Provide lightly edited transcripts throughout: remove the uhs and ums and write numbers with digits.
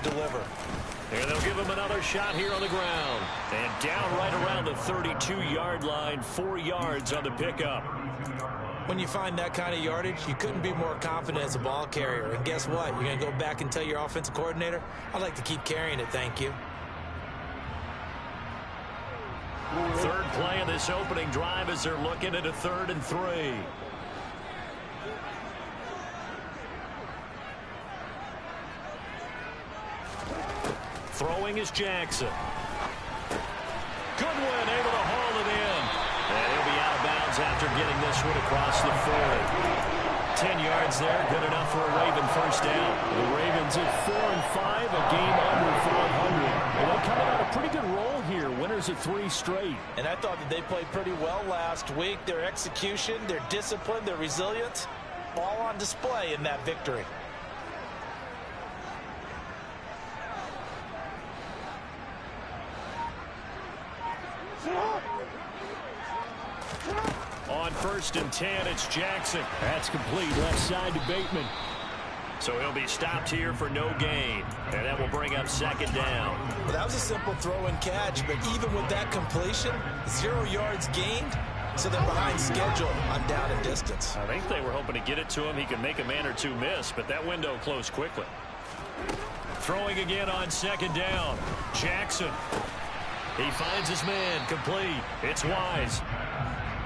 deliver. And they'll give him another shot here on the ground. And down right around the 32-yard line, 4 yards on the pickup. When you find that kind of yardage, you couldn't be more confident as a ball carrier. And guess what? You're going to go back and tell your offensive coordinator, I'd like to keep carrying it, thank you. Third play of this opening drive as they're looking at a 3rd and 3. Throwing is Jackson. Goodwin able to haul it in. And he'll be out of bounds after getting this one across the 40. 10 yards there, good enough for a Raven first down. The Ravens at 4-5, a game under 500. And they're coming on a pretty good roll here. Winners of 3 straight. And I thought that they played pretty well last week. Their execution, their discipline, their resilience, all on display in that victory. On 1st and 10, it's Jackson. That's complete, left side to Bateman. So he'll be stopped here for no gain. And that will bring up 2nd down. Well, that was a simple throw and catch, but even with that completion, 0 yards gained, so they're behind schedule on down and distance. I think they were hoping to get it to him. He could make a man or two miss, but that window closed quickly. Throwing again on 2nd down. Jackson. He finds his man, complete. It's Wise.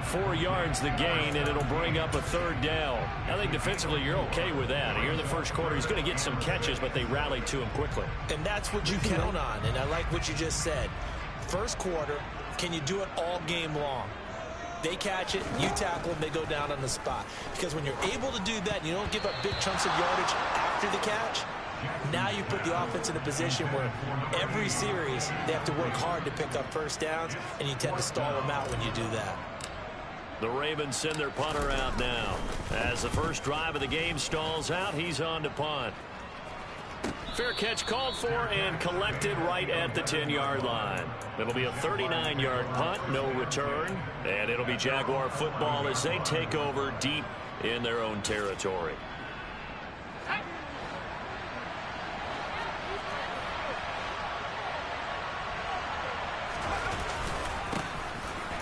4 yards the gain, and it'll bring up a 3rd down. I think defensively you're okay with that. Here in the first quarter, he's going to get some catches, but they rallied to him quickly. And that's what you count on, and I like what you just said. First quarter, can you do it all game long? They catch it, you tackle them, they go down on the spot. Because when you're able to do that, and you don't give up big chunks of yardage after the catch, now you put the offense in a position where every series they have to work hard to pick up first downs, and you tend to stall them out when you do that. The Ravens send their punter out now. As the first drive of the game stalls out, he's on to punt. Fair catch called for and collected right at the 10-yard line. It'll be a 39-yard punt, no return. And it'll be Jaguar football as they take over deep in their own territory.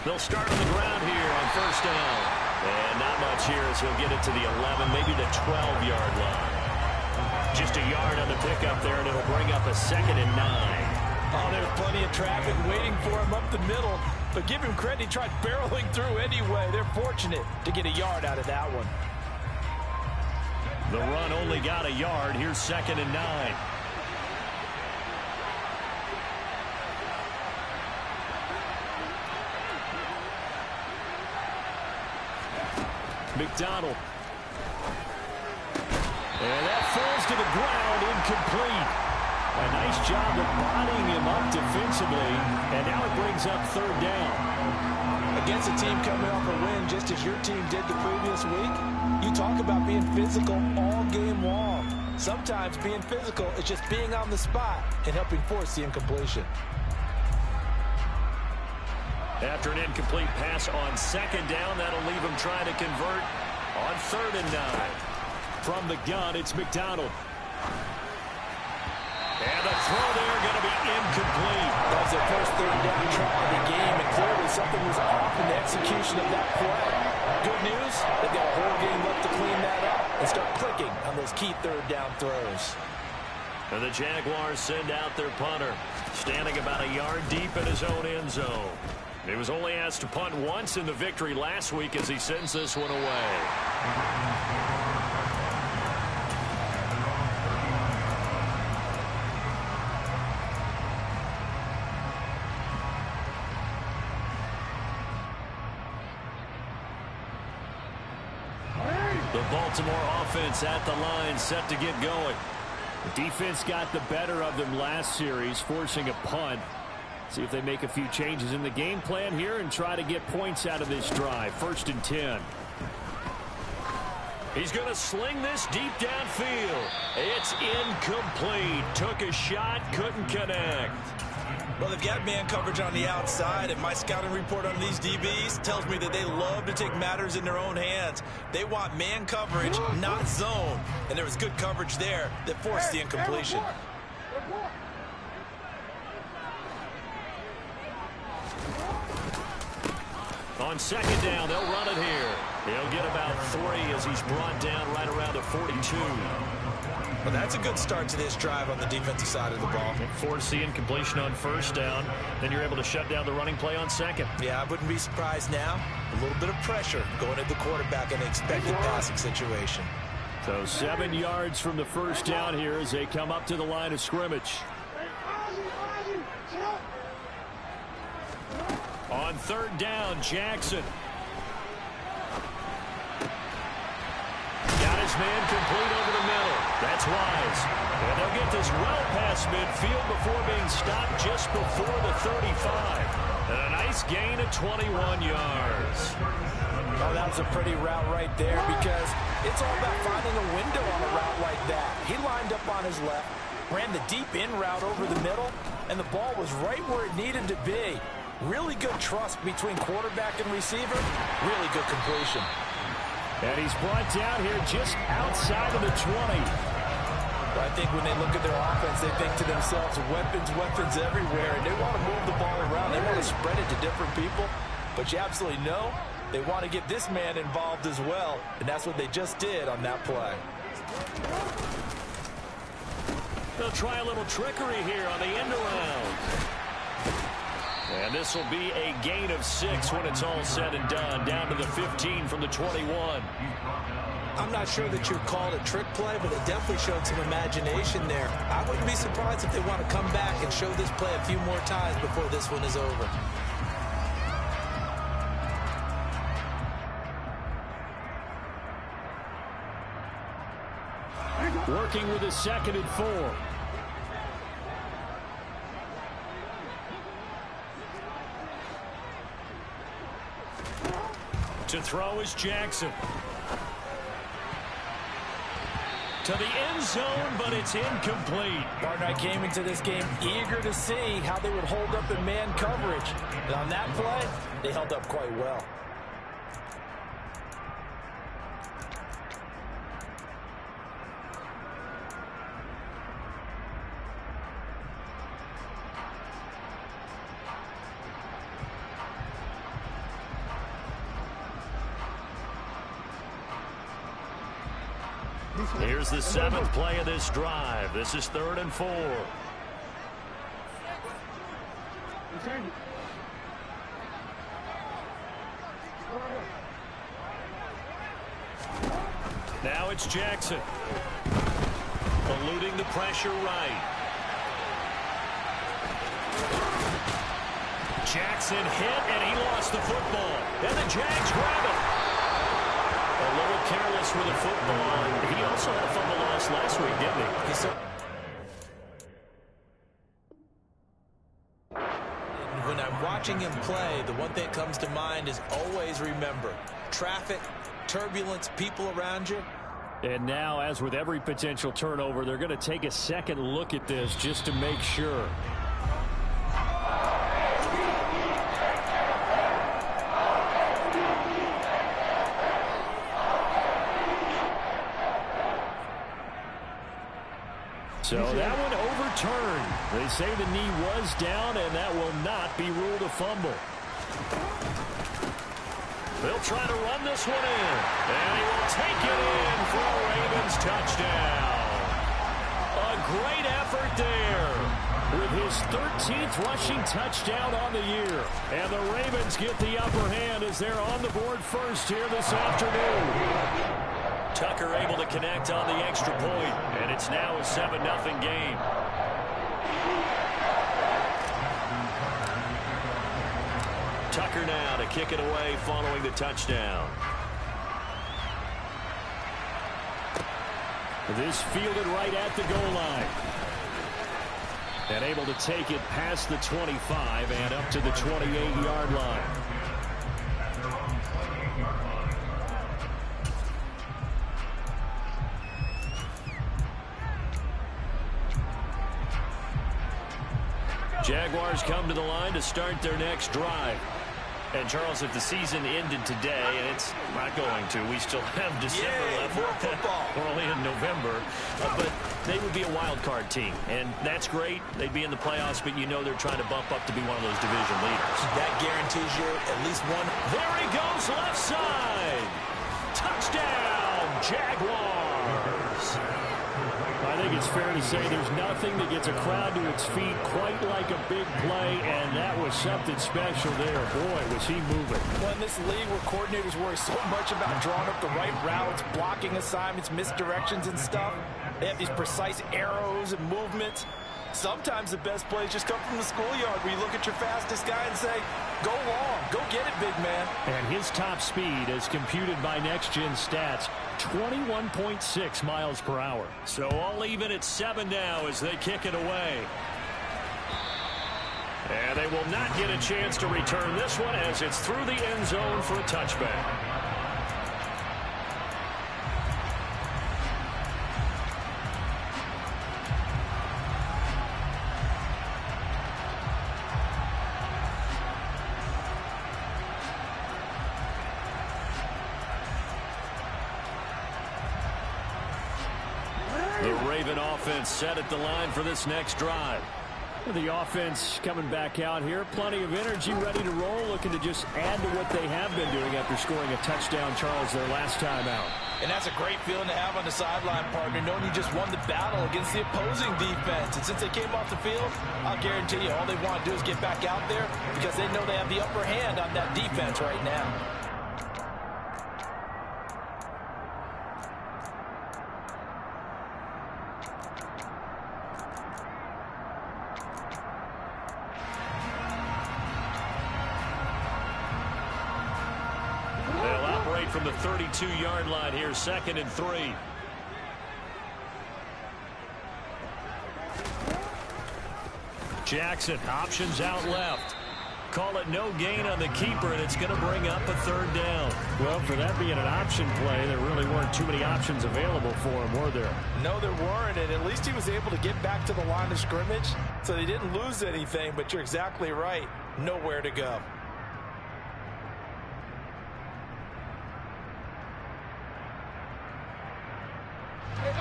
They'll start on the ground here on 1st down. And not much here as he'll get it to the 11, maybe the 12-yard line. Just a yard on the pickup there, and it'll bring up a 2nd and 9. Oh, there's plenty of traffic waiting for him up the middle. But give him credit, he tried barreling through anyway. They're fortunate to get a yard out of that one. The run only got a yard. Here's 2nd and 9. McDonald. And that falls to the ground, incomplete. A nice job of bodying him up defensively, and now it brings up 3rd down. Against a team coming off a win, just as your team did the previous week, you talk about being physical all game long. Sometimes being physical is just being on the spot and helping force the incompletion. After an incomplete pass on 2nd down, that'll leave him trying to convert on 3rd and 9. From the gun, it's McDonald. And the throw there going to be incomplete. That's their first 3rd down try of the game, and clearly something was off in the execution of that play. Good news, they've got a whole game left to clean that up and start clicking on those key 3rd down throws. And the Jaguars send out their punter, standing about a yard deep in his own end zone. He was only asked to punt once in the victory last week as he sends this one away. The Baltimore offense at the line, set to get going. The defense got the better of them last series, forcing a punt. See if they make a few changes in the game plan here and try to get points out of this drive. 1st and 10. He's going to sling this deep downfield. It's incomplete. Took a shot, couldn't connect. Well, they've got man coverage on the outside, and my scouting report on these DBs tells me that they love to take matters in their own hands. They want man coverage, not zone. And there was good coverage there that forced the incompletion. On second down, they'll run it here. He'll get about 3 as he's brought down right around the 42. Well, that's a good start to this drive on the defensive side of the ball. Force the incompletion on first down. Then you're able to shut down the running play on second. Yeah, I wouldn't be surprised now. A little bit of pressure going at the quarterback in the expected passing situation. So 7 yards from the first down here as they come up to the line of scrimmage. On third down, Jackson. Got his man complete over the middle. That's wise. And they'll get this well past midfield before being stopped just before the 35. And a nice gain of 21 yards. Oh, that was a pretty route right there because it's all about finding a window on a route like that. He lined up on his left, ran the deep in route over the middle, and the ball was right where it needed to be. Really good trust between quarterback and receiver. Really good completion. And he's brought down here just outside of the 20. I think when they look at their offense, they think to themselves, weapons everywhere, and they want to move the ball around. They want to spread it to different people, but you absolutely know they want to get this man involved as well, and that's what they just did on that play. They'll try a little trickery here on the end around. And this will be a gain of 6 when it's all said and done. Down to the 15 from the 21. I'm not sure that you call it a trick play, but it definitely showed some imagination there. I wouldn't be surprised if they want to come back and show this play a few more times before this one is over. Working with a 2nd and 4. To throw is Jackson. To the end zone, but it's incomplete. Partner, I came into this game eager to see how they would hold up in man coverage. And on that play, they held up quite well. Here's the 7th play of this drive. This is 3rd and 4. Now it's Jackson. Eluding the pressure right. Jackson hit, and he lost the football. And the Jags grab it. A little careless with the football. He also had a fumble loss last week, didn't he? Yes, sir. When I'm watching him play, the one thing that comes to mind is always remember traffic, turbulence, people around you. And now, as with every potential turnover, they're going to take a second look at this just to make sure. So that one overturned. They say the knee was down, and that will not be ruled a fumble. They'll try to run this one in. And he will take it in for a Ravens touchdown. A great effort there. With his 13th rushing touchdown on the year. And the Ravens get the upper hand as they're on the board first here this afternoon. Tucker able to connect on the extra point, and it's now a 7-0 game. Tucker now to kick it away following the touchdown. This fielded right at the goal line. And able to take it past the 25 and up to the 28-yard line. Jaguars come to the line to start their next drive. And, Charles, if the season ended today, and it's not going to, we still have December left. More football. We're only in November. But they would be a wild card team, and that's great. They'd be in the playoffs, but you know they're trying to bump up to be one of those division leaders. That guarantees you at least one. There he goes, left side. Touchdown, Jaguars. I think it's fair to say there's nothing that gets a crowd to its feet quite like a big play, and that was something special there. Boy, was he moving. Well, in this league where coordinators worry so much about drawing up the right routes, blocking assignments, misdirections and stuff, they have these precise arrows and movements. Sometimes the best plays just come from the schoolyard where you look at your fastest guy and say, go long, go get it, big man. And his top speed, as computed by Next Gen Stats, 21.6 miles per hour. So all even at 7 now as they kick it away. And they will not get a chance to return this one as it's through the end zone for a touchback. The Raven offense set at the line for this next drive. The offense coming back out here. Plenty of energy, ready to roll, looking to just add to what they have been doing after scoring a touchdown, Charles, their last time out. And that's a great feeling to have on the sideline, partner, knowing you just won the battle against the opposing defense. And since they came off the field, I'll guarantee you all they want to do is get back out there because they know they have the upper hand on that defense right now. From the 32-yard line here, 2nd and 3. Jackson, options out left. Call it no gain on the keeper, and it's going to bring up a 3rd down. Well, for that being an option play, there really weren't too many options available for him, were there? No, there weren't, and at least he was able to get back to the line of scrimmage, so they didn't lose anything, but you're exactly right. Nowhere to go.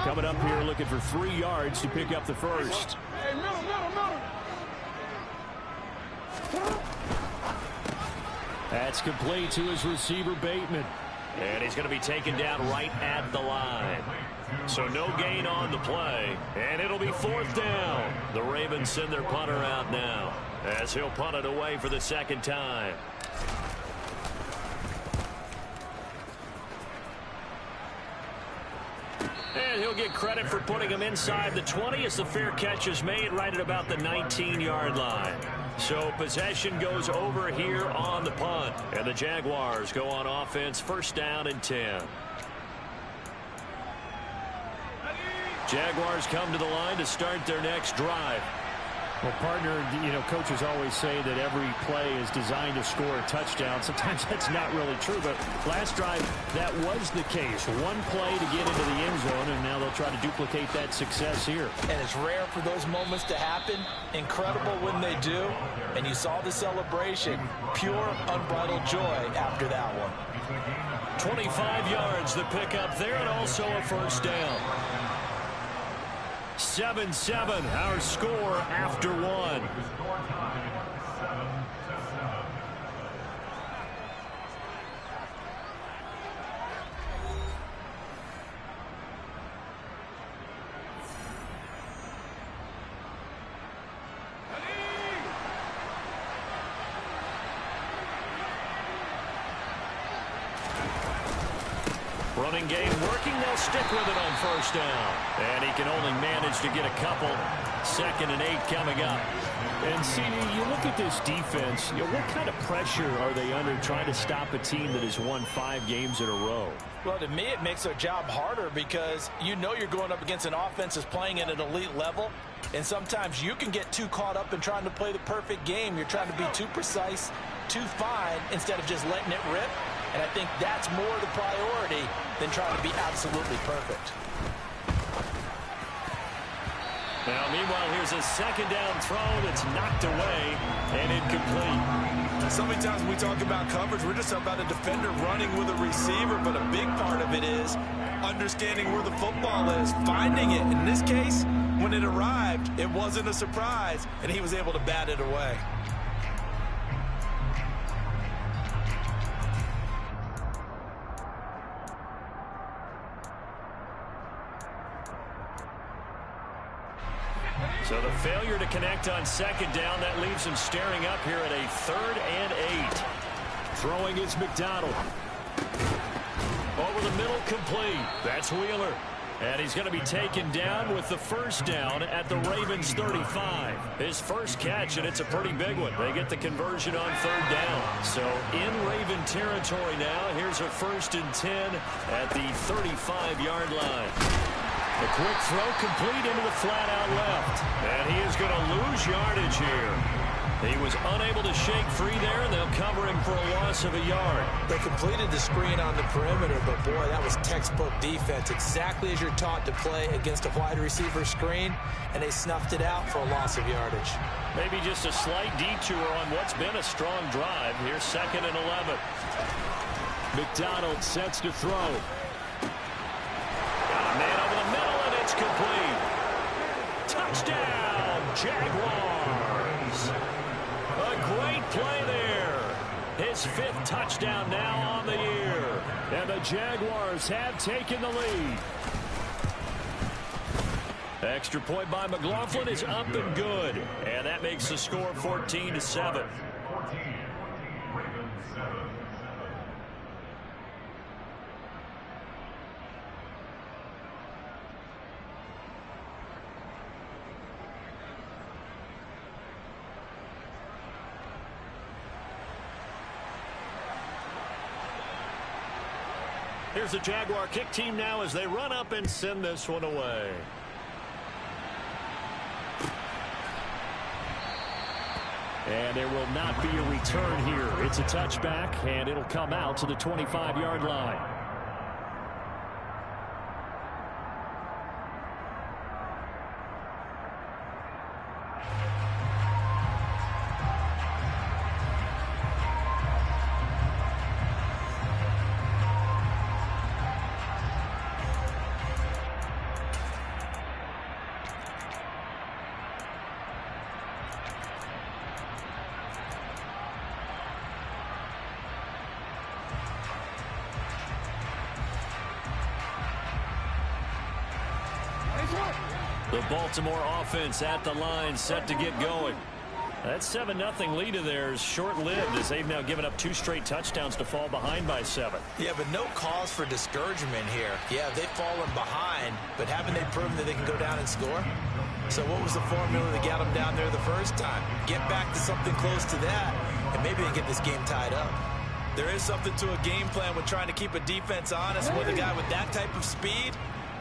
Coming up here looking for 3 yards to pick up the first. Hey, middle. That's complete to his receiver, Bateman. And he's going to be taken down right at the line. So no gain on the play, and it'll be 4th down. The Ravens send their punter out now as he'll punt it away for the 2nd time. And he'll get credit for putting him inside the 20 as the fair catch is made right at about the 19-yard line. So possession goes over here on the punt. And the Jaguars go on offense, 1st down and 10. Jaguars come to the line to start their next drive. Well, partner, coaches always say that every play is designed to score a touchdown. Sometimes that's not really true, but last drive, that was the case. One play to get into the end zone, and now they'll try to duplicate that success here. And it's rare for those moments to happen. Incredible when they do. And you saw the celebration. Pure, unbridled joy after that one. 25 yards the pickup there, and also a 1st down. 7-7, our score after 1. Running game working. They'll stick with it on 1st down. And he can only manage to get a couple. 2nd and 8 coming up. And see, you look at this defense, what kind of pressure are they under trying to stop a team that has won 5 games in a row? Well, to me, it makes their job harder because you're going up against an offense that's playing at an elite level. And sometimes you can get too caught up in trying to play the perfect game. You're trying to be too precise, too fine, instead of just letting it rip. And I think that's more the priority than trying to be absolutely perfect. Now Meanwhile, here's a second down throw that's knocked away and incomplete. So many times when we talk about coverage, we're just talking about a defender running with a receiver, but a big part of it is understanding where the football is, finding it. In this case, when it arrived, it wasn't a surprise, and he was able to bat it away. So the failure to connect on second down, that leaves him staring up here at a 3rd and 8. Throwing is McDonald. Over the middle, complete. That's Wheeler. And he's going to be taken down with the first down at the Ravens 35. His first catch, and it's a pretty big one. They get the conversion on 3rd down. So in Raven territory now, here's a 1st and 10 at the 35-yard line. The quick throw complete into the flat out left. And he is going to lose yardage here. He was unable to shake free there, and they'll cover him for a loss of a yard. They completed the screen on the perimeter, but boy, that was textbook defense. Exactly as you're taught to play against a wide receiver screen, and they snuffed it out for a loss of yardage. Maybe just a slight detour on what's been a strong drive. Here's 2nd and 11. McDonald sets to throw. Got a man over the middle, and it's complete. Touchdown, Jaguars. A great play there. His 5th touchdown now on the year. And the Jaguars have taken the lead. Extra point by McLaughlin is up and good. And that makes the score 14-7. Here's the Jaguar kick team now as they run up and send this one away. And there will not be a return here. It's a touchback, and it'll come out to the 25-yard line. The Baltimore offense at the line, set to get going. That 7-0 lead of theirs short-lived as they've now given up 2 straight touchdowns to fall behind by 7. Yeah, but no cause for discouragement here. Yeah, they've fallen behind, but haven't they proven that they can go down and score? So what was the formula that got them down there the first time? Get back to something close to that, and maybe they get this game tied up. There is something to a game plan with trying to keep a defense honest. With a guy with that type of speed,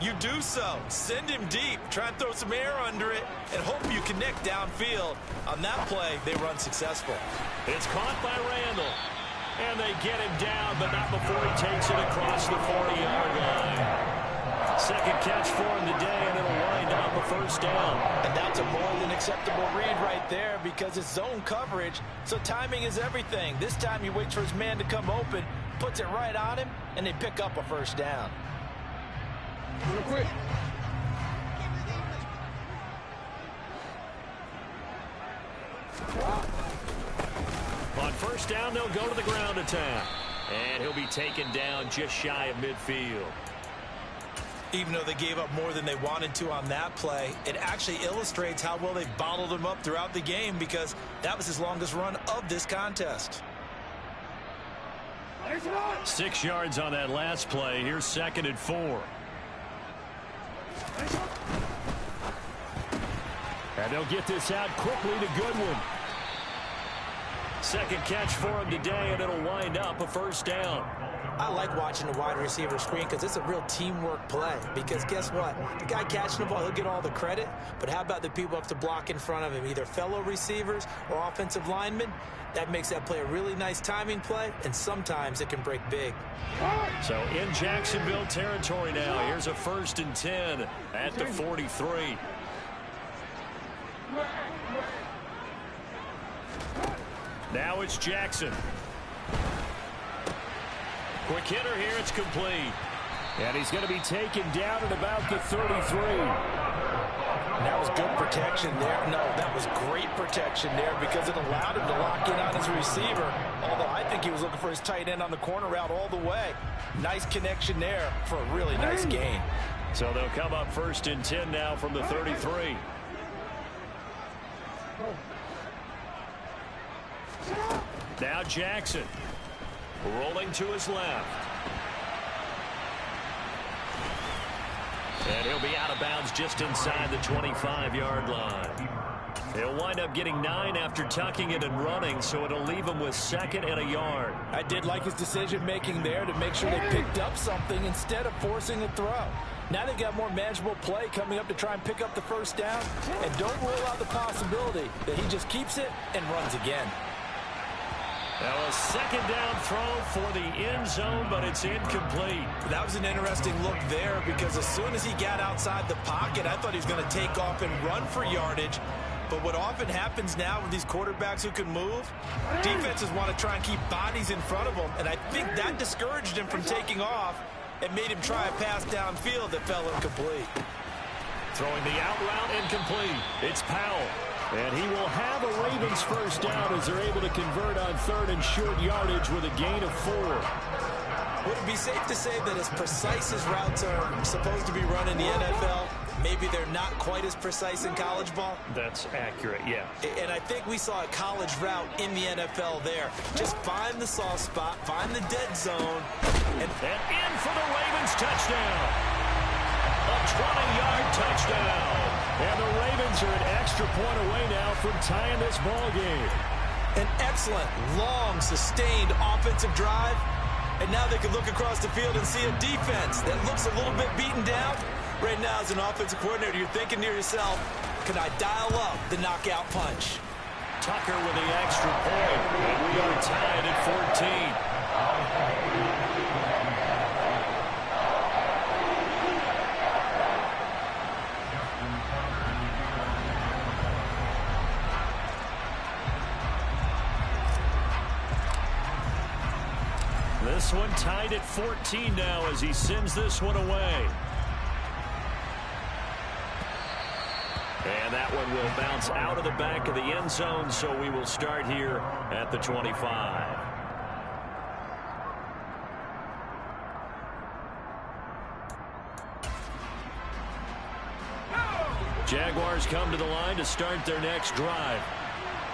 you do so. Send him deep. Try and throw some air under it and hope you connect downfield. On that play, they run successful. It's caught by Randall. And they get him down, but not before he takes it across the 40-yard line. Second catch for him today, and it'll wind up a first down. And that's a more than acceptable read right there because it's zone coverage, so timing is everything. This time he waits for his man to come open, puts it right on him, and they pick up a first down. Real quick. On first down, they'll go to the ground attack. And he'll be taken down just shy of midfield. Even though they gave up more than they wanted to on that play, it actually illustrates how well they've bottled him up throughout the game because that was his longest run of this contest. 6 yards on that last play. Here's 2nd and 4. And they'll get this out quickly to Goodwin. Second catch for him today, and it'll wind up a first down. I like watching the wide receiver screen because it's a real teamwork play. Because guess what? The guy catching the ball, he'll get all the credit. But how about the people have to block in front of him, either fellow receivers or offensive linemen? That makes that play a really nice timing play, and sometimes it can break big. So in Jacksonville territory now, here's a 1st and 10 at the 43. Now it's Jackson. Quick hitter here. It's complete. And he's going to be taken down at about the 33. That was good protection there. No, that was great protection there because it allowed him to lock in on his receiver. Although I think he was looking for his tight end on the corner route all the way. Nice connection there for a really nice gain. So they'll come up 1st and 10 now from the 33. Now Jackson rolling to his left. And he'll be out of bounds just inside the 25-yard line. He'll wind up getting 9 after tucking it and running, so it'll leave him with 2nd and a yard. I did like his decision-making there to make sure they picked up something instead of forcing a throw. Now they've got more manageable play coming up to try and pick up the 1st down. And don't rule out the possibility that he just keeps it and runs again. Now a 2nd down throw for the end zone, but it's incomplete. That was an interesting look there because as soon as he got outside the pocket, I thought he was going to take off and run for yardage. But what often happens now with these quarterbacks who can move, defenses want to try and keep bodies in front of them. And I think that discouraged him from taking off and made him try a pass downfield that fell incomplete. Throwing the out route incomplete. It's Powell. And he will have a Ravens 1st down as they're able to convert on 3rd and short yardage with a gain of 4. Would it be safe to say that as precise as routes are supposed to be run in the NFL, maybe they're not quite as precise in college ball? That's accurate, yeah. And I think we saw a college route in the NFL there. Just find the soft spot, find the dead zone. And in for the Ravens touchdown. A 20-yard touchdown. And the Ravens are an extra point away now from tying this ball game. An excellent, long, sustained offensive drive. And now they can look across the field and see a defense that looks a little bit beaten down. Right now, as an offensive coordinator, you're thinking to yourself, can I dial up the knockout punch? Tucker with the extra point. And we are tied at 14. This one tied at 14 now as he sends this one away. And that one will bounce out of the back of the end zone, so we will start here at the 25. Jaguars come to the line to start their next drive.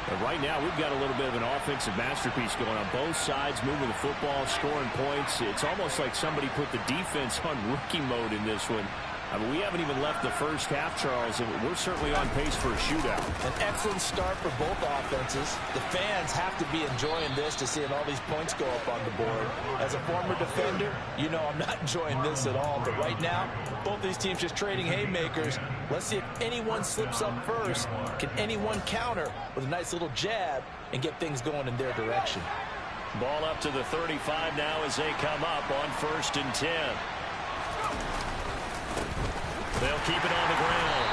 But right now, we've got a little bit of an offensive masterpiece going on both sides, moving the football, scoring points. It's almost like somebody put the defense on rookie mode in this one. I mean, we haven't even left the first half, Charles, and we're certainly on pace for a shootout. An excellent start for both offenses. The fans have to be enjoying this to seeing all these points go up on the board. As a former defender, you know I'm not enjoying this at all. But right now, both these teams just trading haymakers. Let's see if anyone slips up first. Can anyone counter with a nice little jab and get things going in their direction? Ball up to the 35 now as they come up on 1st and 10. They'll keep it on the ground.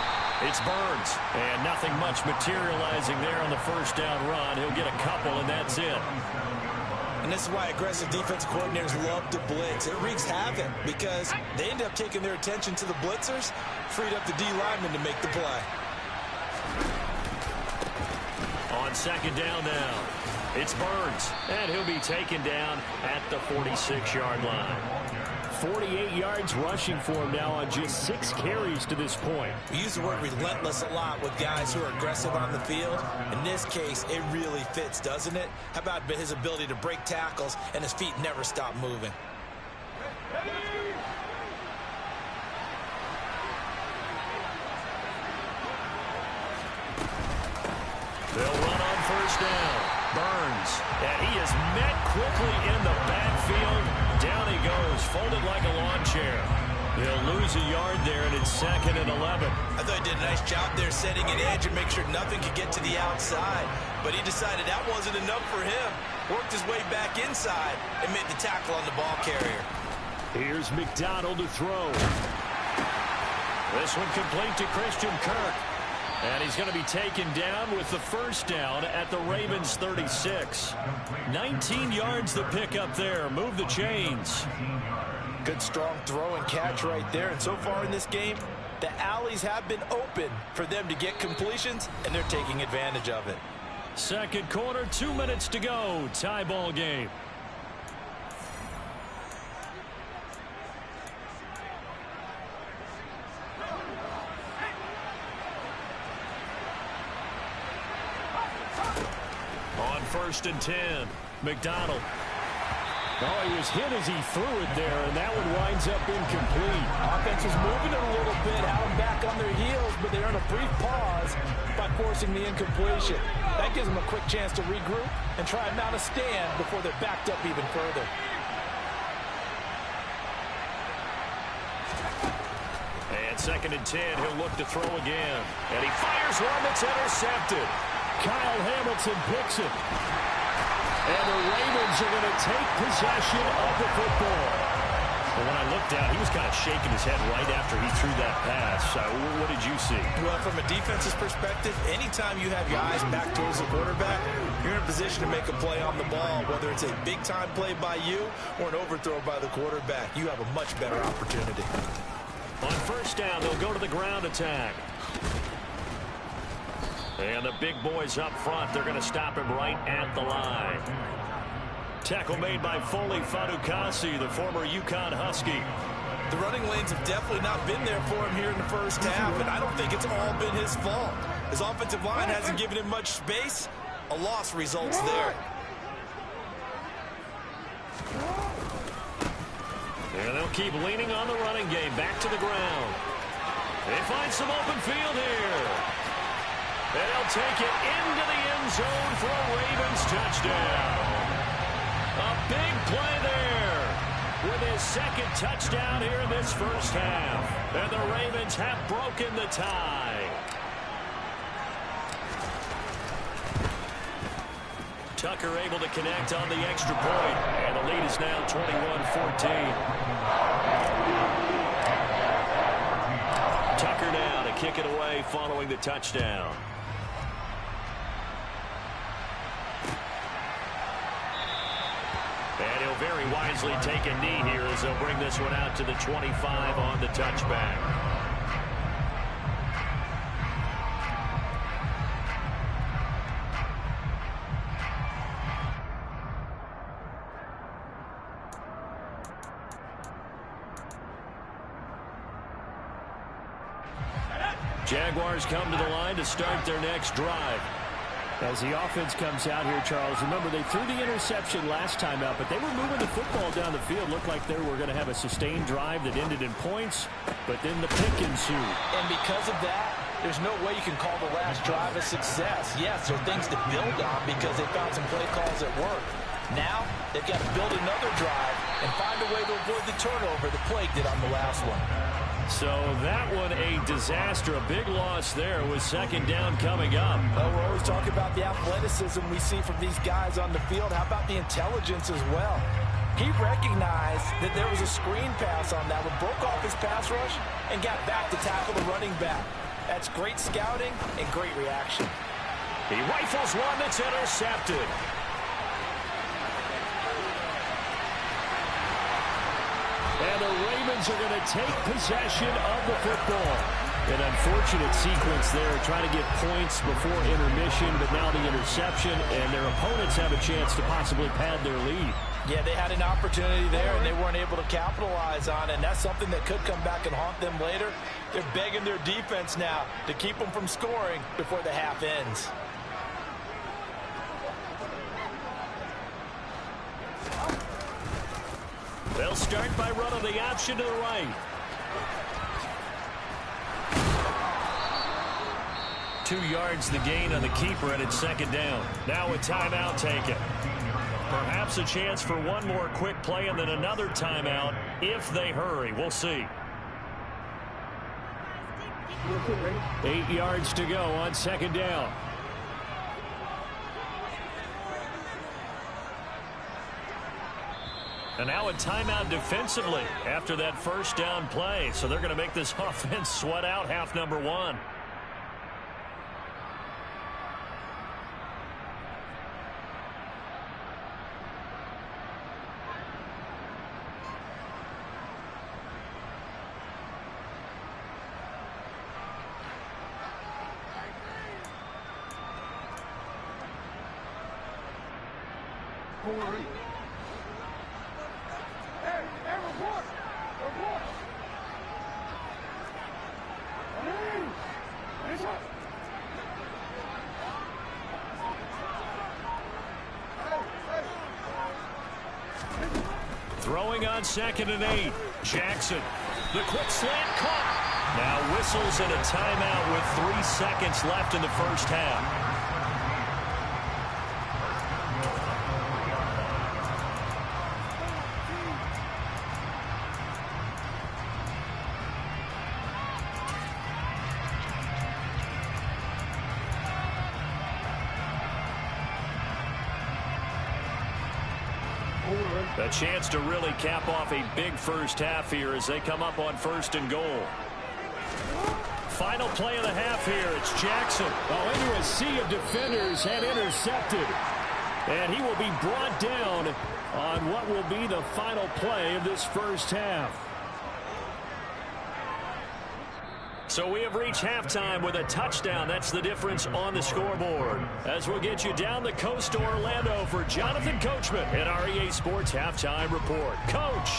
It's Burns. And nothing much materializing there on the 1st down run. He'll get a couple, and that's it. And this is why aggressive defensive coordinators love to blitz. It wreaks havoc because they end up taking their attention to the blitzers, freed up the D lineman to make the play. On 2nd down now, it's Burns. And he'll be taken down at the 46-yard line. 48 yards rushing for him now on just 6 carries to this point. We use the word relentless a lot with guys who are aggressive on the field. In this case, it really fits, doesn't it? How about his ability to break tackles and his feet never stop moving? They'll run on 1st down. Burns. And he is met quickly in the backfield. Down he goes, folded like a lawn chair. They'll lose a yard there, and it's 2nd and 11. I thought he did a nice job there setting an edge and make sure nothing could get to the outside. But he decided that wasn't enough for him. Worked his way back inside and made the tackle on the ball carrier. Here's McDonald to throw. This one complete to Christian Kirk. And he's going to be taken down with the first down at the Ravens 36. 19 yards the pick up there. Move the chains. Good strong throw and catch right there. And so far in this game, the alleys have been open for them to get completions, and they're taking advantage of it. Second quarter, 2 minutes to go. Tie ball game. On 1st and 10, McDonald. Oh, he was hit as he threw it there, and that one winds up incomplete. Offense is moving it a little bit, have them back on their heels, but they're in a brief pause by forcing the incompletion. That gives them a quick chance to regroup and try and mount a stand before they're backed up even further. And 2nd and 10, he'll look to throw again. And he fires one that's intercepted. Kyle Hamilton picks it. And the Ravens are going to take possession of the football. Well, when I looked down, he was kind of shaking his head right after he threw that pass. What did you see? Well, from a defense's perspective, anytime you have your eyes back towards the quarterback, you're in a position to make a play on the ball, whether it's a big-time play by you or an overthrow by the quarterback. You have a much better opportunity. On 1st down, they'll go to the ground attack. And the big boys up front, they're going to stop him right at the line. Tackle made by Foley Fadukasi, the former UConn Husky. The running lanes have definitely not been there for him here in the first half, and I don't think it's all been his fault. His offensive line hasn't given him much space. A loss results there. And they'll keep leaning on the running game. Back to the ground. They find some open field here. They'll take it into the end zone for a Ravens touchdown. A big play there with his 2nd touchdown here in this first half. And the Ravens have broken the tie. Tucker able to connect on the extra point. And the lead is now 21-14. Tucker now to kick it away following the touchdown. And he'll very wisely take a knee here as they'll bring this one out to the 25 on the touchback. Jaguars come to the line to start their next drive. As the offense comes out here, Charles, remember they threw the interception last time out, but they were moving the football down the field. Looked like they were going to have a sustained drive that ended in points, but then the pick ensued. And because of that, there's no way you can call the last drive a success. Yes, there are things to build on because they found some play calls that work. Now, they've got to build another drive and find a way to avoid the turnover the plague did on the last one. So that one a disaster. A big loss there with 2nd down coming up. Well, we're always talking about the athleticism we see from these guys on the field. How about the intelligence as well? He recognized that there was a screen pass on that one, broke off his pass rush, and got back to tackle the running back. That's great scouting and great reaction. He rifles one that's intercepted. And the Ravens are going to take possession of the football. An unfortunate sequence there, trying to get points before intermission, but now the interception, and their opponents have a chance to possibly pad their lead. Yeah, they had an opportunity there, and they weren't able to capitalize on it, and that's something that could come back and haunt them later. They're begging their defense now to keep them from scoring before the half ends. They'll start by running the option to the right. 2 yards the gain on the keeper, and it's 2nd down. Now a timeout taken. Perhaps a chance for one more quick play and then another timeout if they hurry. We'll see. 8 yards to go on 2nd down. And now a timeout defensively after that first down play. So they're going to make this offense sweat out half number one. report! Report! Throwing on 2nd and 8. Jackson. The quick slant caught. Now whistles and a timeout with 3 seconds left in the first half. A chance to really cap off a big first half here as they come up on 1st and goal. Final play of the half here. It's Jackson. Oh, into a sea of defenders and intercepted. And he will be brought down on what will be the final play of this first half. So we have reached halftime with a touchdown. That's the difference on the scoreboard. As we'll get you down the coast to Orlando for Jonathan Coachman at our EA Sports Halftime Report. Coach.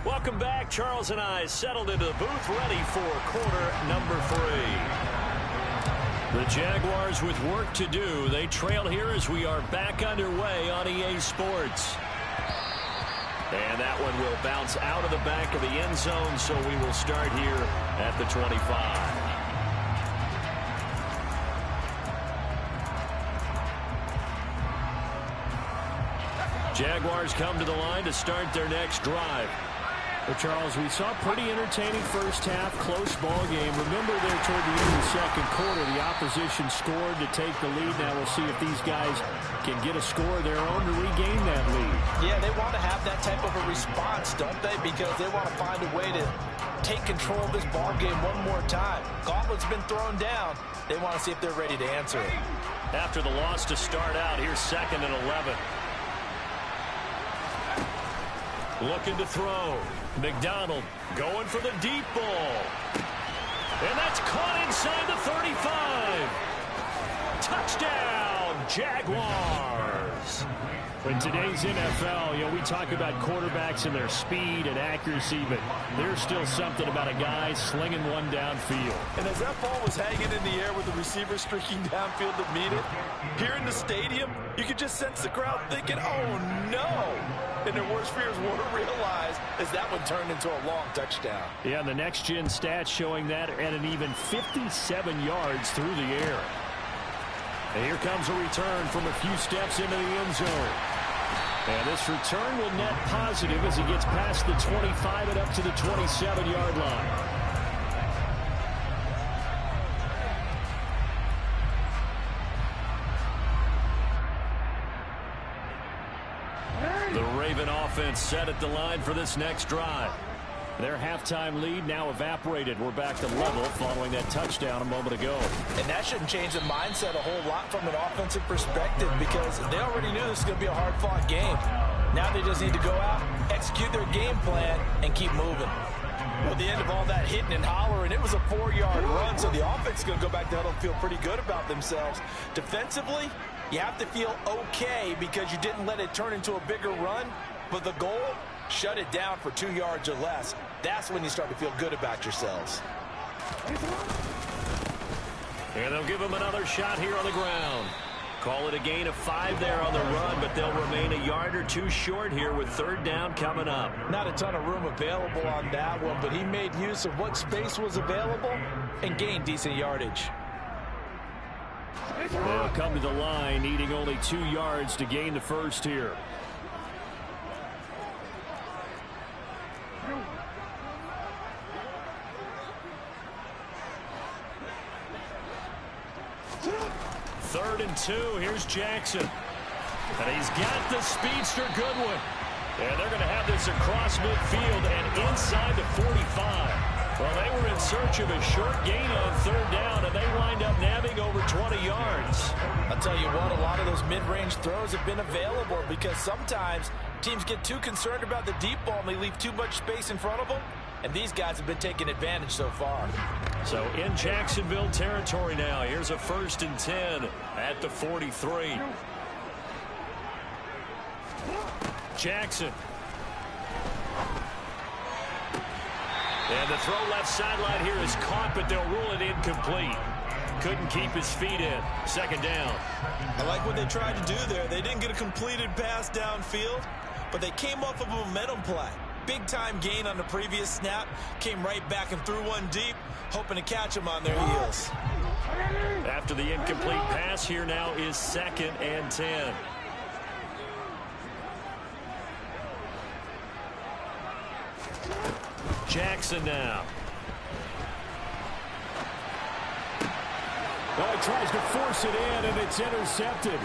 Welcome back. Charles and I settled into the booth ready for quarter number 3. The Jaguars with work to do. They trail here as we are back underway on EA Sports. And that one will bounce out of the back of the end zone, so we will start here at the 25. Jaguars come to the line to start their next drive. Well, Charles, we saw a pretty entertaining first half, close ball game. Remember there toward the end of the second quarter, the opposition scored to take the lead. Now we'll see if these guys can get a score of their own to regain that lead. Yeah, they want to have that type of a response, don't they? Because they want to find a way to take control of this ball game one more time. Gauntlet's been thrown down. They want to see if they're ready to answer it. After the loss to start out, here's 2nd and 11. Looking to throw. McDonald going for the deep ball. And that's caught inside the 35. Touchdown, Jaguars. In today's NFL, we talk about quarterbacks and their speed and accuracy, but there's still something about a guy slinging one downfield. And as that ball was hanging in the air with the receiver streaking downfield to meet it, here in the stadium, you could just sense the crowd thinking, oh, no. And their worst fears were realized as that one turned into a long touchdown. Yeah, and the next-gen stats showing that at an even 57 yards through the air. And here comes a return from a few steps into the end zone. And this return will net positive as he gets past the 25 and up to the 27-yard line. The Raven offense set at the line for this next drive. Their halftime lead now evaporated. We're back to level following that touchdown a moment ago. And that shouldn't change the mindset a whole lot from an offensive perspective because they already knew this was going to be a hard-fought game. Now they just need to go out, execute their game plan, and keep moving. Well, at the end of all that hitting and hollering, it was a 4-yard run, so the offense is going to go back to huddle and feel pretty good about themselves. Defensively, you have to feel okay because you didn't let it turn into a bigger run, but the goal, shut it down for 2 yards or less. That's when you start to feel good about yourselves. And they'll give them another shot here on the ground. Call it a gain of 5 there on the run, but they'll remain a yard or 2 short here with 3rd down coming up. Not a ton of room available on that one, but he made use of what space was available and gained decent yardage. They'll come to the line, needing only 2 yards to gain the first here. Third and 2. Here's Jackson. And he's got the speedster Goodwin. And they're going to have this across midfield and inside the 45. Well, they were in search of a short gain on 3rd down, and they wind up nabbing over 20 yards. I'll tell you what, a lot of those mid-range throws have been available because sometimes teams get too concerned about the deep ball and they leave too much space in front of them. And these guys have been taking advantage so far. So in Jacksonville territory now. Here's a 1st and 10 at the 43. Jackson. And the throw left sideline here is caught, but they'll rule it incomplete. Couldn't keep his feet in. 2nd down. I like what they tried to do there. They didn't get a completed pass downfield, but they came off of a momentum play. Big-time gain on the previous snap. Came right back and threw one deep, hoping to catch them on their heels. After the incomplete pass, here now is 2nd and 10. Jackson now. Well, he tries to force it in, and it's intercepted.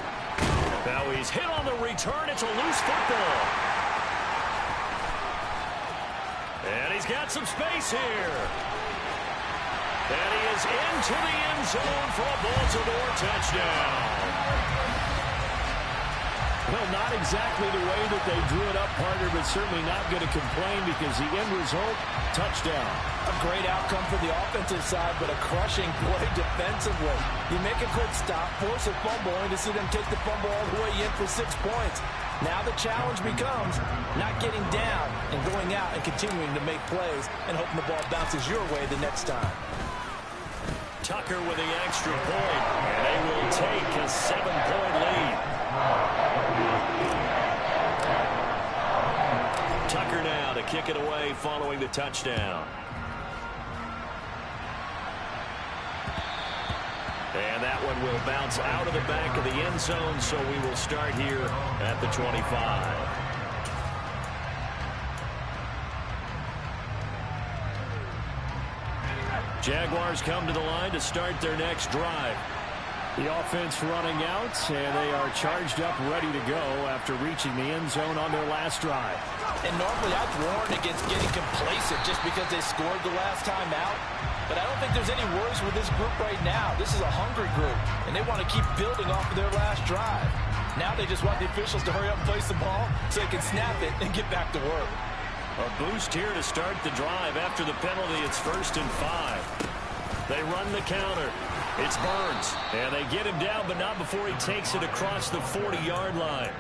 Now he's hit on the return. It's a loose football. And he's got some space here. And he is into the end zone for a Baltimore touchdown. Well, not exactly the way that they drew it up, partner, but certainly not going to complain because the end result, touchdown. A great outcome for the offensive side, but a crushing play defensively. You make a quick stop, force a fumble, only to see them take the fumble all the way in for 6 points. Now the challenge becomes not getting down and going out and continuing to make plays and hoping the ball bounces your way the next time. Tucker with the extra point, and they will take a 7-point lead. Tucker now to kick it away following the touchdown. And that one will bounce out of the back of the end zone, so we will start here at the 25. Jaguars come to the line to start their next drive. The offense running out, and they are charged up, ready to go after reaching the end zone on their last drive. And normally I'd warn against getting complacent just because they scored the last time out. But I don't think there's any worries with this group right now. This is a hungry group, and they want to keep building off of their last drive. Now they just want the officials to hurry up and place the ball so they can snap it and get back to work. A boost here to start the drive. After the penalty, it's 1st and 5. They run the counter. It's Burns. And they get him down, but not before he takes it across the 40-yard line.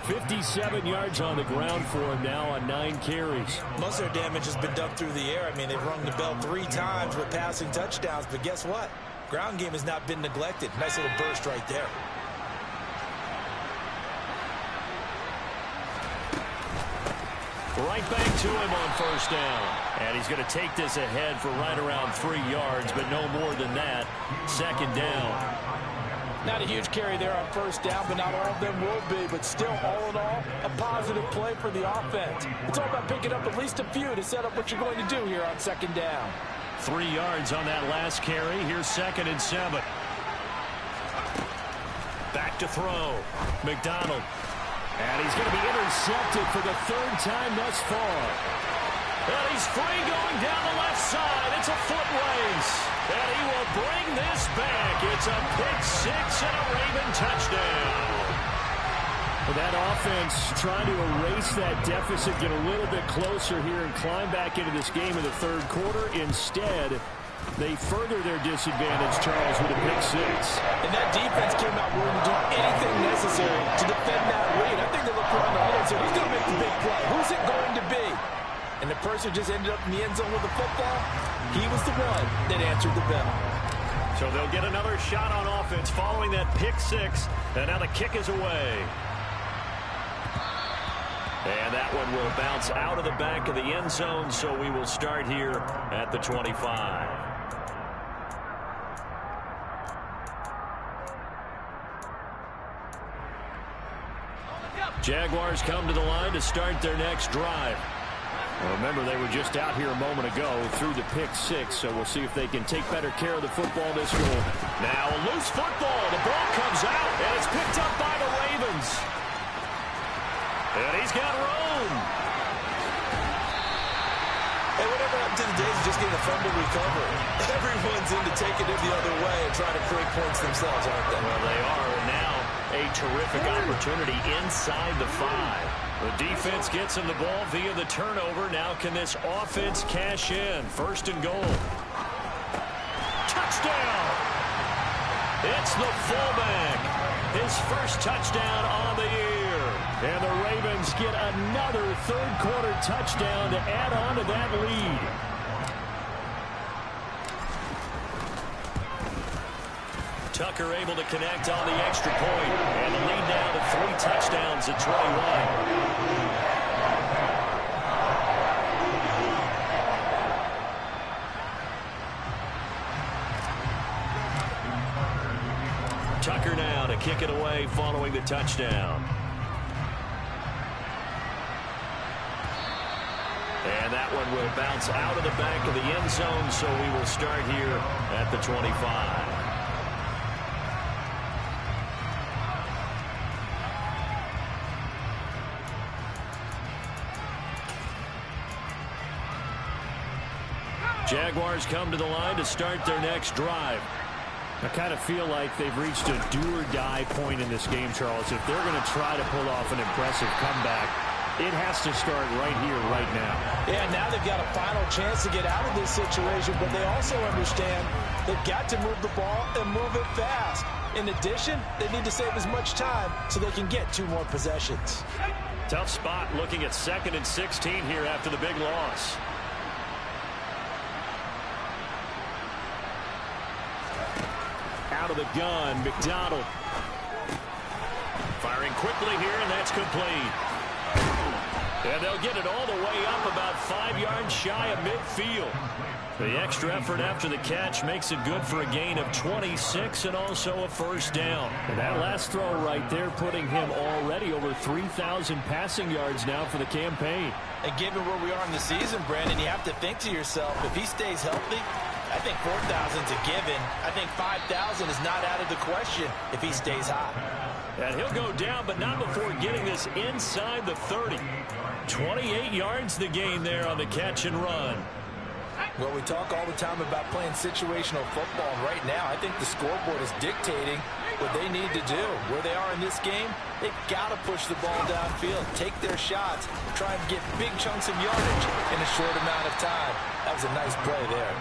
57 yards on the ground for him now on 9 carries. Most of their damage has been done through the air. I mean, they've rung the bell 3 times with passing touchdowns, but guess what? Ground game has not been neglected. Nice little burst right there. Right back to him on 1st down. And he's going to take this ahead for right around 3 yards, but no more than that. 2nd down. Not a huge carry there on 1st down, but not all of them will be. But still, all in all, a positive play for the offense. It's all about picking up at least a few to set up what you're going to do here on 2nd down. 3 yards on that last carry. Here's 2nd and 7. Back to throw. McDonald. And he's going to be intercepted for the 3rd time thus far. And he's free going down the left side. It's a foot race. And he will bring this back. It's a pick 6 and a Raven touchdown. That offense trying to erase that deficit, get a little bit closer here and climb back into this game in the 3rd quarter. Instead, they further their disadvantage, Charles, with a pick 6. And that defense came out willing to do anything necessary to defend that lead. I think they looked around the huddle and said, who's going to make the big play? Who's it going to be? And the person who just ended up in the end zone with the football, he was the one that answered the bell. So they'll get another shot on offense following that pick 6. And now the kick is away. And that one will bounce out of the back of the end zone, so we will start here at the 25. Jaguars come to the line to start their next drive. Well, remember, they were just out here a moment ago through the pick 6, so we'll see if they can take better care of the football this go. Now a loose football. The ball comes out, and it's picked up by the Ravens. And he's got room. Hey, whatever happened to the days of just getting a fumble recovery? Everyone's into taking it the other way and trying to create points themselves, aren't they? Well, they are. And now A terrific opportunity inside the 5. The defense gets him the ball via the turnover. Now can this offense cash in? First and goal. Touchdown! It's the fullback. His first touchdown on the year. And the Ravens get another third-quarter touchdown to add on to that lead. Tucker able to connect on the extra point. And the lead now to 3 touchdowns at 21. Tucker now to kick it away following the touchdown. And that one will bounce out of the back of the end zone, so we will start here at the 25. Jaguars come to the line to start their next drive. I kind of feel like they've reached a do-or-die point in this game, Charles. If they're going to try to pull off an impressive comeback, it has to start right here, right now. Yeah, now they've got a final chance to get out of this situation, but they also understand they've got to move the ball and move it fast. In addition, they need to save as much time so they can get 2 more possessions. Tough spot looking at 2nd and 16 here after the big loss. Out of the gun, McDonald. Firing quickly here, and that's complete. And they'll get it all the way up about 5 yards shy of midfield. The extra effort after the catch makes it good for a gain of 26 and also a first down. And that last throw right there putting him already over 3,000 passing yards now for the campaign. And given where we are in the season, Brandon, you have to think to yourself, if he stays healthy, I think 4,000 is a given. I think 5,000 is not out of the question if he stays hot. And he'll go down, but not before getting this inside the 30. 28 yards the gain there on the catch and run. Well, we talk all the time about playing situational football. And right now, I think the scoreboard is dictating what they need to do. Where they are in this game, they've got to push the ball downfield, take their shots, try and get big chunks of yardage in a short amount of time. That was a nice play there.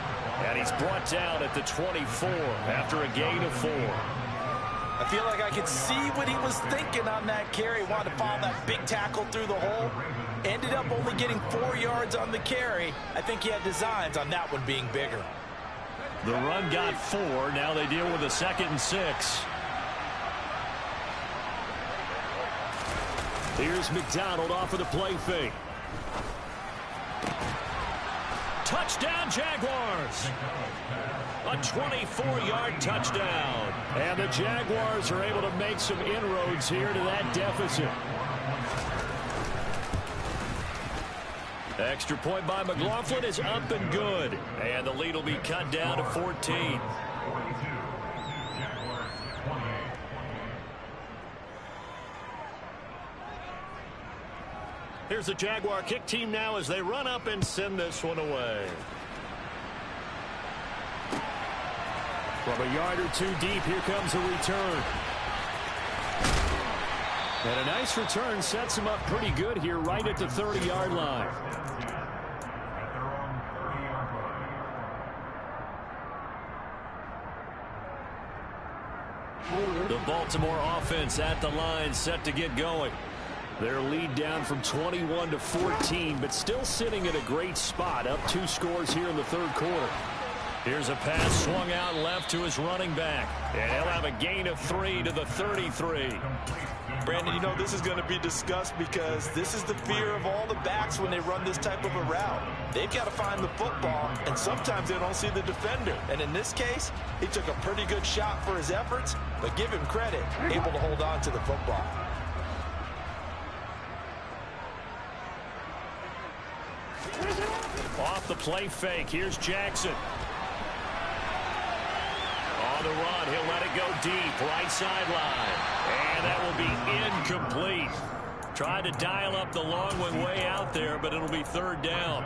And he's brought down at the 24 after a gain of 4. I feel like I could see what he was thinking on that carry. Wanted to follow that big tackle through the hole. Ended up only getting 4 yards on the carry. I think he had designs on that one being bigger. The run got 4. Now they deal with a 2nd and 6. Here's McDonald off of the play fake. Touchdown, Jaguars. A 24-yard touchdown. And the Jaguars are able to make some inroads here to that deficit. Extra point by McLaughlin is up and good. And the lead will be cut down to 14. Here's the Jaguar kick team now as they run up and send this one away. From a yard or 2 deep, here comes a return. And a nice return sets him up pretty good here right at the 30-yard line. The Baltimore offense at the line set to get going. Their lead down from 21 to 14, but still sitting at a great spot, up 2 scores here in the third quarter. Here's a pass swung out left to his running back. And he'll have a gain of 3 to the 33. Brandon, you know, this is going to be discussed because this is the fear of all the backs when they run this type of a route. They've got to find the football, and sometimes they don't see the defender. And in this case, he took a pretty good shot for his efforts, but give him credit, able to hold on to the football. Off the play fake, here's Jackson. On the run, he'll let it go deep, right sideline. And that will be incomplete. Tried to dial up the long one way out there, but it'll be third down.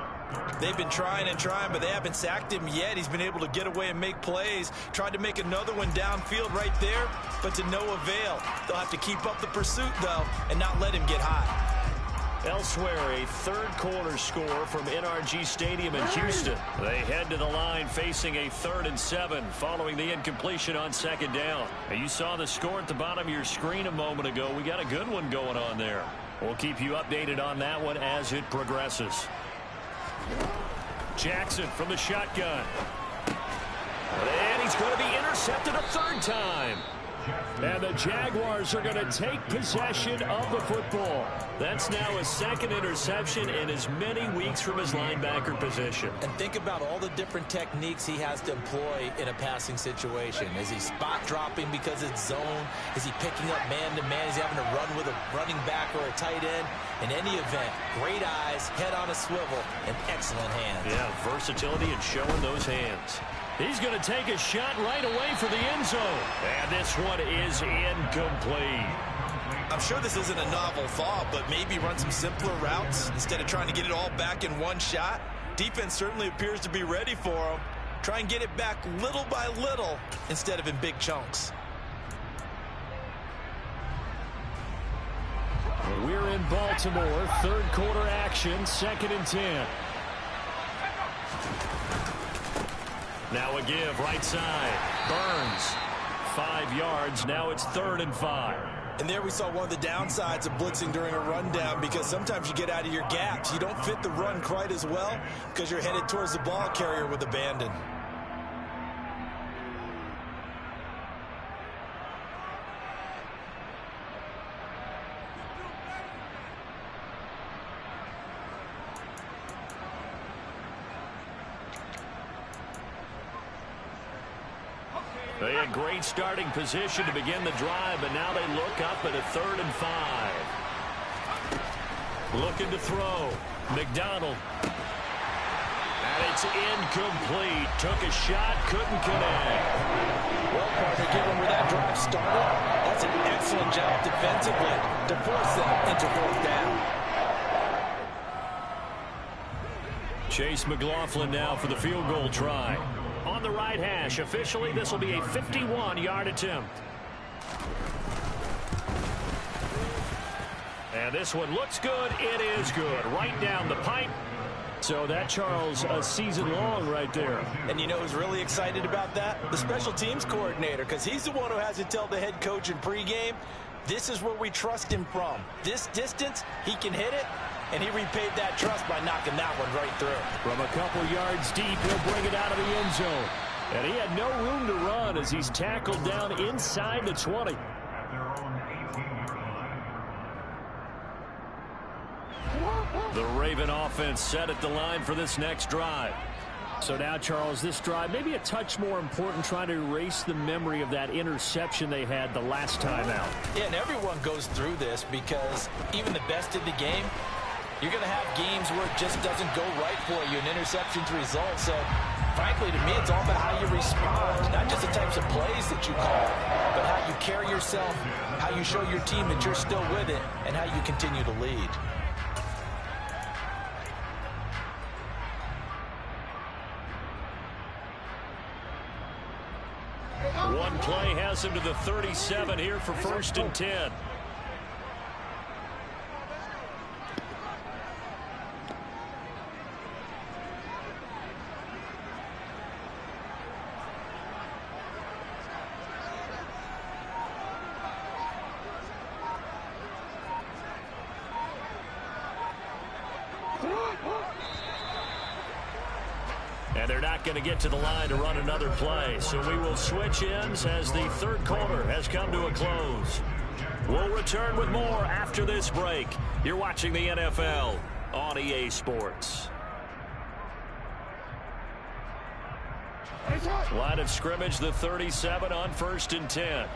They've been trying and trying, but they haven't sacked him yet. He's been able to get away and make plays. Tried to make another one downfield right there, but to no avail. They'll have to keep up the pursuit, though, and not let him get hot. Elsewhere, a third-quarter score from NRG Stadium in Houston. They head to the line facing a 3rd and 7 following the incompletion on 2nd down. And you saw the score at the bottom of your screen a moment ago. We got a good one going on there. We'll keep you updated on that one as it progresses. Jackson from the shotgun. And he's going to be intercepted a 3rd time. And the Jaguars are going to take possession of the football. That's now his 2nd interception in as many weeks from his linebacker position. And think about all the different techniques he has to employ in a passing situation. Is he spot dropping because it's zone? Is he picking up man-to-man? Is he having to run with a running back or a tight end? In any event, great eyes, head on a swivel, and excellent hands. Yeah, versatility and showing those hands. He's going to take a shot right away for the end zone. And this one is incomplete. I'm sure this isn't a novel thought, but maybe run some simpler routes instead of trying to get it all back in one shot. Defense certainly appears to be ready for him. Try and get it back little by little instead of in big chunks. We're in Baltimore. 3rd quarter action, 2nd and 10. Now a give, right side. Burns. 5 yards. Now it's 3rd and 5. And there we saw one of the downsides of blitzing during a rundown, because sometimes you get out of your gaps. You don't fit the run quite as well because you're headed towards the ball carrier with abandon. They had great starting position to begin the drive, but now they look up at a 3rd and 5. Looking to throw. McDonald. And it's incomplete. Took a shot, couldn't connect. Well, partner, given where that drive started, that's an excellent job defensively to force them into 4th down. Chase McLaughlin now for the field goal try. On the right hash. Officially, this will be a 51-yard attempt. And this one looks good. It is good. Right down the pipe. So that, Charles, a season long right there. And you know who's really excited about that? The special teams coordinator, because he's the one who has to tell the head coach in pregame, this is where we trust him from. This distance, he can hit it. And he repaid that trust by knocking that one right through. From a couple yards deep, he'll bring it out of the end zone. And he had no room to run as he's tackled down inside the 20. The Raven offense set at the line for this next drive. So now, Charles, this drive maybe a touch more important, trying to erase the memory of that interception they had the last time out. Yeah, and everyone goes through this because even the best in the game, you're going to have games where it just doesn't go right for you, and interceptions result. So, frankly, to me, it's all about how you respond, not just the types of plays that you call, but how you carry yourself, how you show your team that you're still with it, and how you continue to lead. One play has him to the 37 here for 1st and 10. And they're not going to get to the line to run another play. So we will switch ends as the 3rd quarter has come to a close. We'll return with more after this break. You're watching the NFL on EA Sports. Line of scrimmage, the 37 on 1st and 10.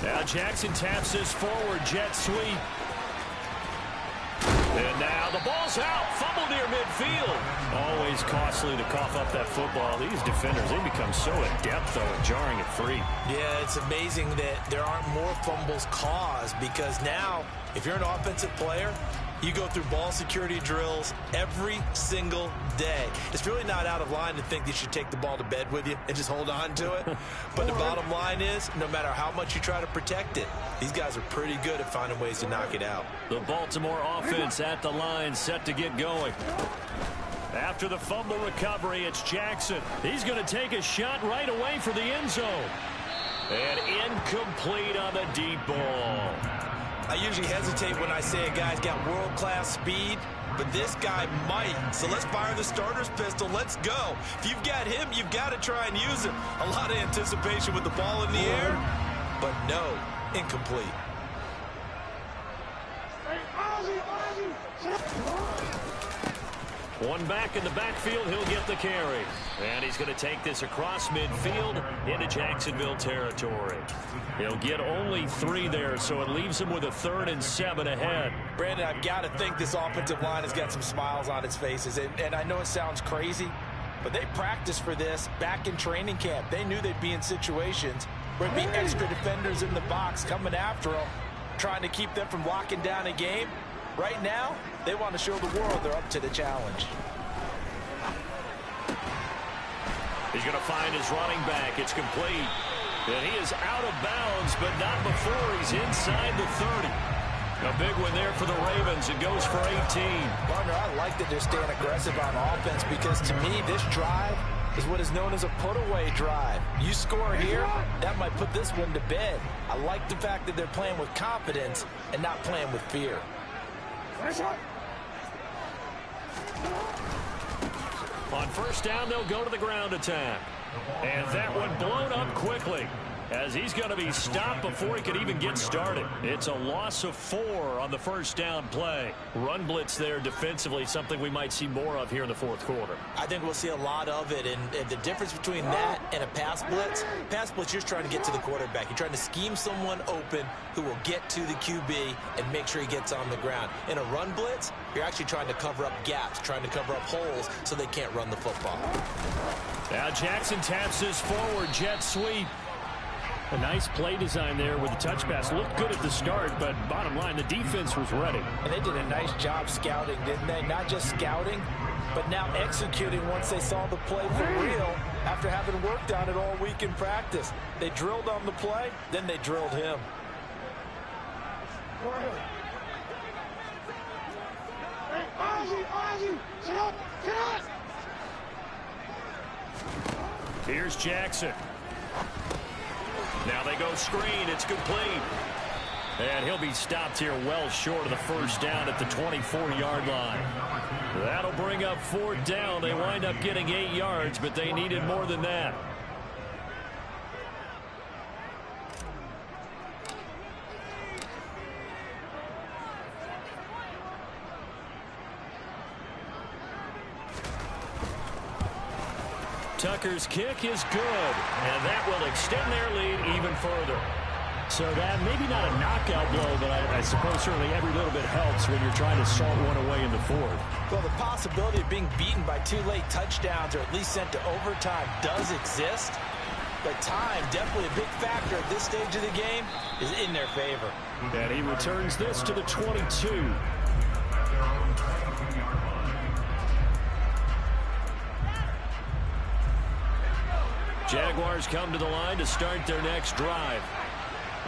Now Jackson taps this forward jet sweep. And now the ball's out. Fumble near midfield. Always costly to cough up that football. These defenders, they become so adept, though, at jarring it free. Yeah, it's amazing that there aren't more fumbles caused, because now, if you're an offensive player, you go through ball security drills every single day. It's really not out of line to think that you should take the ball to bed with you and just hold on to it. But the bottom line is, no matter how much you try to protect it, these guys are pretty good at finding ways to knock it out. The Baltimore offense at the line, set to get going. After the fumble recovery, it's Jackson. He's going to take a shot right away for the end zone. And incomplete on the deep ball. I usually hesitate when I say a guy's got world-class speed, but this guy might. So let's fire the starter's pistol. Let's go. If you've got him, you've got to try and use him. A lot of anticipation with the ball in the air, but no, incomplete. One back in the backfield, he'll get the carry. And he's going to take this across midfield into Jacksonville territory. He'll get only 3 there, so it leaves him with a 3rd and 7 ahead. Brandon, I've got to think this offensive line has got some smiles on its faces. And I know it sounds crazy, but they practiced for this back in training camp. They knew they'd be in situations where there'd be extra defenders in the box coming after them, trying to keep them from locking down a game. Right now, they want to show the world they're up to the challenge. He's going to find his running back. It's complete. And he is out of bounds, but not before he's inside the 30. A big one there for the Ravens. It goes for 18. Partner, I like that they're staying aggressive on offense, because to me, this drive is what is known as a put-away drive. You score here, that might put this one to bed. I like the fact that they're playing with confidence and not playing with fear. On first down, they'll go to the ground attack. And that one blown up quickly, as he's going to be stopped before he could even get started. It's a loss of 4 on the first down play. Run blitz there defensively, something we might see more of here in the 4th quarter. I think we'll see a lot of it, and the difference between that and a pass blitz, you're trying to get to the quarterback. You're trying to scheme someone open who will get to the QB and make sure he gets on the ground. In a run blitz, you're actually trying to cover up gaps, trying to cover up holes so they can't run the football. Now Jackson taps his forward jet sweep. A nice play design there with the touch pass. Looked good at the start, but bottom line, the defense was ready. And they did a nice job scouting, didn't they? Not just scouting, but now executing once they saw the play for real after having worked on it all week in practice. They drilled on the play, then they drilled him. Here's Jackson. Now they go screen. It's complete. And he'll be stopped here well short of the first down at the 24-yard line. That'll bring up 4th down. They wind up getting 8 yards, but they needed more than that. Tucker's kick is good, and that will extend their lead even further. So that maybe not a knockout blow, but I suppose certainly every little bit helps when you're trying to salt one away in the 4th. Well, the possibility of being beaten by 2 late touchdowns or at least sent to overtime does exist, but time, definitely a big factor at this stage of the game, is in their favor. And he returns this to the 22. Jaguars come to the line to start their next drive.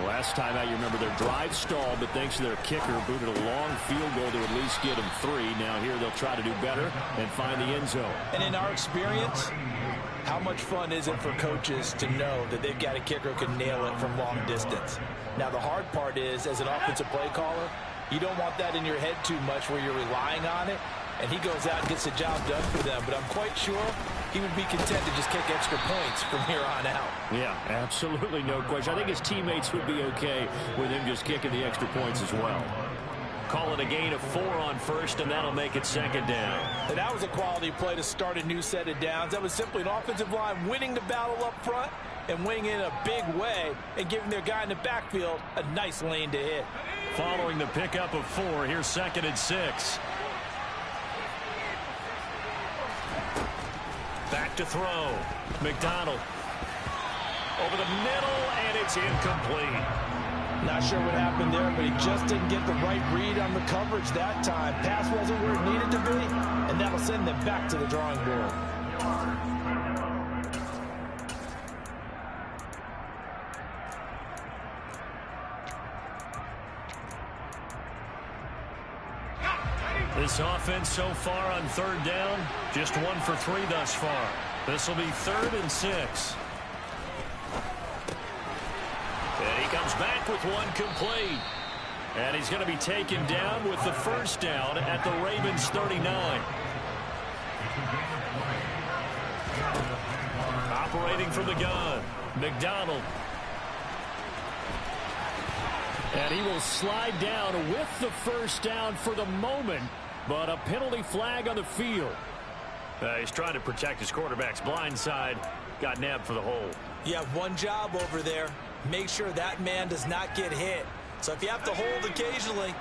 Last time out, you remember their drive stalled, but thanks to their kicker, booted a long field goal to at least get them 3. Now here they'll try to do better and find the end zone. And in our experience, how much fun is it for coaches to know that they've got a kicker who can nail it from long distance? Now the hard part is, as an offensive play caller, you don't want that in your head too much where you're relying on it, and he goes out and gets the job done for them. But I'm quite sure he would be content to just kick extra points from here on out. Yeah, absolutely no question. I think his teammates would be okay with him just kicking the extra points as well. Call it a gain of 4 on first, and that'll make it 2nd down. And that was a quality play to start a new set of downs. That was simply an offensive line winning the battle up front and winning in a big way and giving their guy in the backfield a nice lane to hit. Following the pickup of 4, here's 2nd and 6. to throw. McDonald. Over the middle, and it's incomplete. Not sure what happened there, but he just didn't get the right read on the coverage that time. Pass wasn't where it needed to be, and that'll send them back to the drawing board. This offense so far on third down, just 1 for 3 thus far. This will be 3rd and 6. And he comes back with one complete. And he's going to be taken down with the first down at the Ravens 39. Operating from the gun, McDonald. And he will slide down with the first down for the moment, but a penalty flag on the field. He's trying to protect his quarterback's blind side. Got nabbed for the hold. You have one job over there. Make sure that man does not get hit. So if you have to hold occasionally,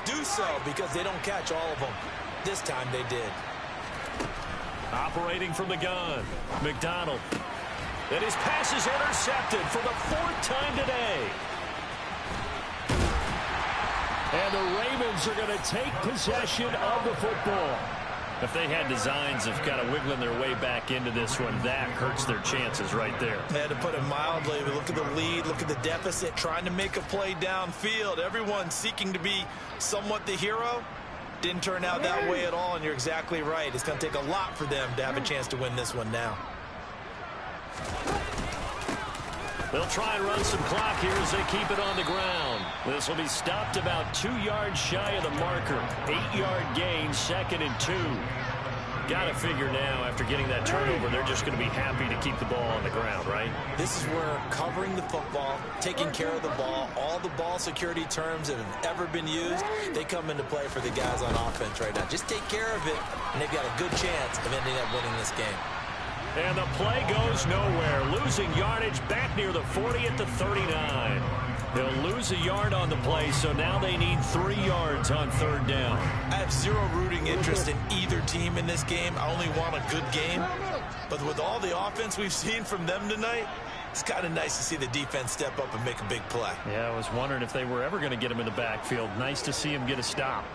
do so, because they don't catch all of them. This time they did. Operating from the gun, McDonald. And his pass is intercepted for the 4th time today. And the Ravens are going to take possession of the football. If they had designs of kind of wiggling their way back into this one, that hurts their chances right there. They had to put it mildly. Look at the lead. Look at the deficit. Trying to make a play downfield. Everyone seeking to be somewhat the hero. Didn't turn out that way at all, and you're exactly right. It's going to take a lot for them to have a chance to win this one now. They'll try and run some clock here as they keep it on the ground. This will be stopped about 2 yards shy of the marker. 8-yard gain, 2nd and 2. Got to figure now, after getting that turnover, they're just going to be happy to keep the ball on the ground, right? This is where covering the football, taking care of the ball, all the ball security terms that have ever been used, they come into play for the guys on offense right now. Just take care of it, and they've got a good chance of ending up winning this game. And the play goes nowhere. Losing yardage back near the 40 at the 39. They'll lose a yard on the play, so now they need 3 yards on 3rd down. I have zero rooting interest in either team in this game. I only want a good game. But with all the offense we've seen from them tonight, it's kind of nice to see the defense step up and make a big play. Yeah, I was wondering if they were ever going to get him in the backfield. Nice to see him get a stop.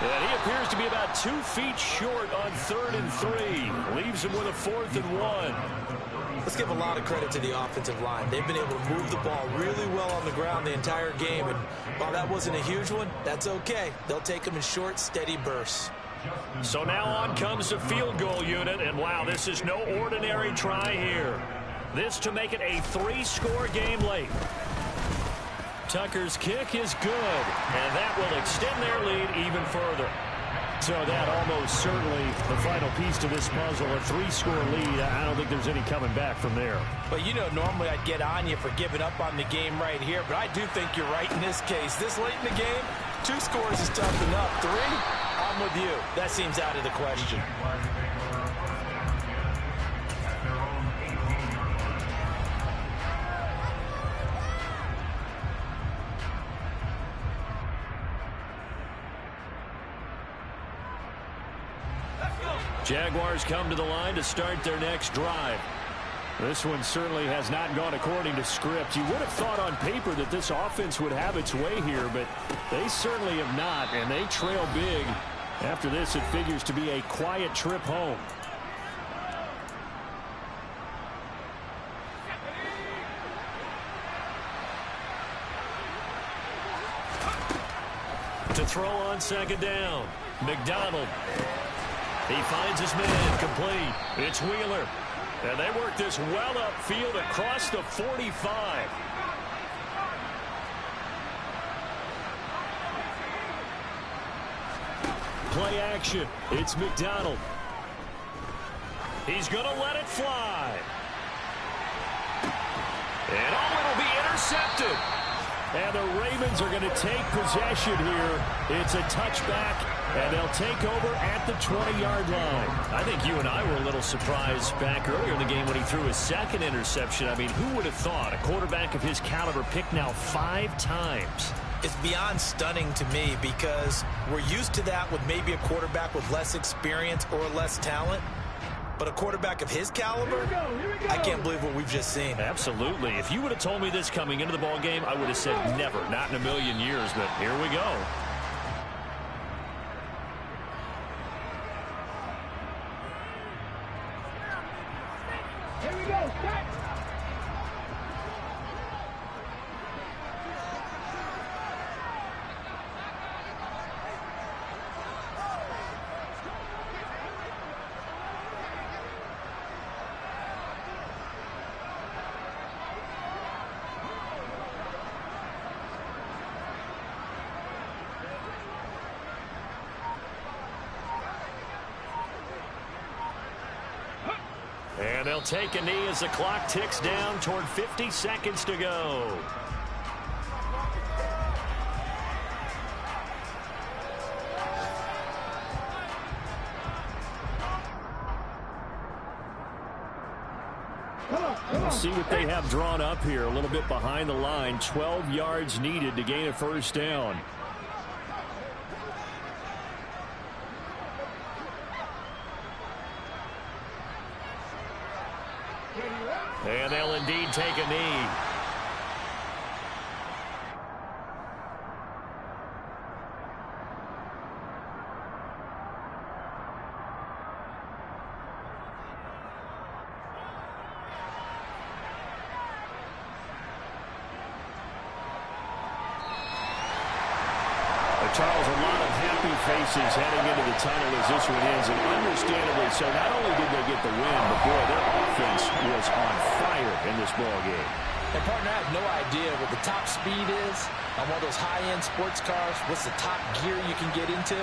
And he appears to be about 2 feet short on 3rd and 3. Leaves him with a 4th and 1. Let's give a lot of credit to the offensive line. They've been able to move the ball really well on the ground the entire game. And while that wasn't a huge one, that's okay. They'll take them in short, steady bursts. So now on comes the field goal unit. And wow, this is no ordinary try here. This to make it a 3-score game late. Tucker's kick is good, and that will extend their lead even further. So that almost certainly the final piece to this puzzle, a 3-score lead. I don't think there's any coming back from there. But, you know, normally I'd get on you for giving up on the game right here, but I do think you're right in this case. This late in the game, 2 scores is tough enough. 3, I'm with you. That seems out of the question. Jaguars come to the line to start their next drive. This one certainly has not gone according to script. You would have thought on paper that this offense would have its way here, but they certainly have not, and they trail big. After this, it figures to be a quiet trip home. To throw on 2nd down, McDonald. He finds his man complete. It's Wheeler. And they work this well upfield across the 45. Play action. It's McDonald. He's going to let it fly. And it'll be intercepted. And the Ravens are going to take possession here. It's a touchback, and they'll take over at the 20-yard line. I think you and I were a little surprised back earlier in the game when he threw his 2nd interception. I mean, who would have thought a quarterback of his caliber picked now 5 times? It's beyond stunning to me because we're used to that with maybe a quarterback with less experience or less talent. But a quarterback of his caliber, I can't believe what we've just seen. Absolutely. If you would have told me this coming into the ball game, I would have said never, not in a million years. But here we go. Here we go. Start. And they'll take a knee as the clock ticks down toward 50 seconds to go. We'll see what they have drawn up here. A little bit behind the line. 12 yards needed to gain a first down. And they'll indeed take a knee. Charles, a lot of happy faces heading into the tunnel as this one ends, and understandably so. Not only did they get the win, but boy, their offense was on fire in this ball game. And partner, I have no idea what the top speed is on one of those high-end sports cars. What's the top gear you can get into?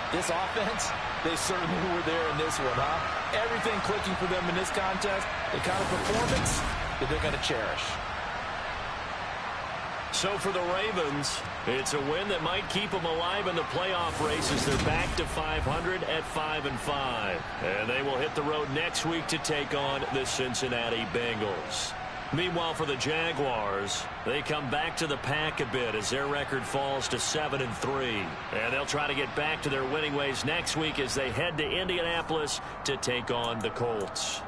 This offense, they certainly were there in this one, huh? Everything clicking for them in this contest, the kind of performance that they're going to cherish. So for the Ravens, it's a win that might keep them alive in the playoff race as they're back to 500 at 5-5. And they will hit the road next week to take on the Cincinnati Bengals. Meanwhile, for the Jaguars, they come back to the pack a bit as their record falls to 7-3. And they'll try to get back to their winning ways next week as they head to Indianapolis to take on the Colts.